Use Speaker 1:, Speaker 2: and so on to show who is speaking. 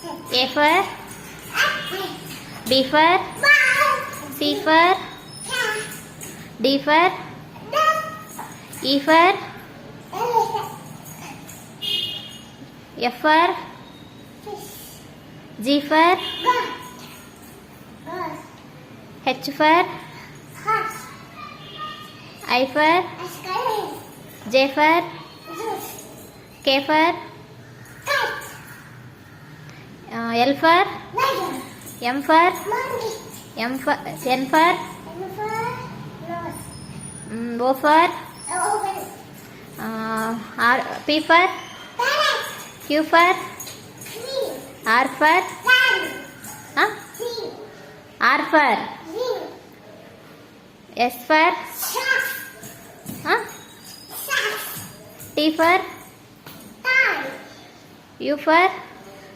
Speaker 1: A for B for C for D for E for F for G for H for I for J for K for L for M for N for O for P for Q for R for R for S for T for U for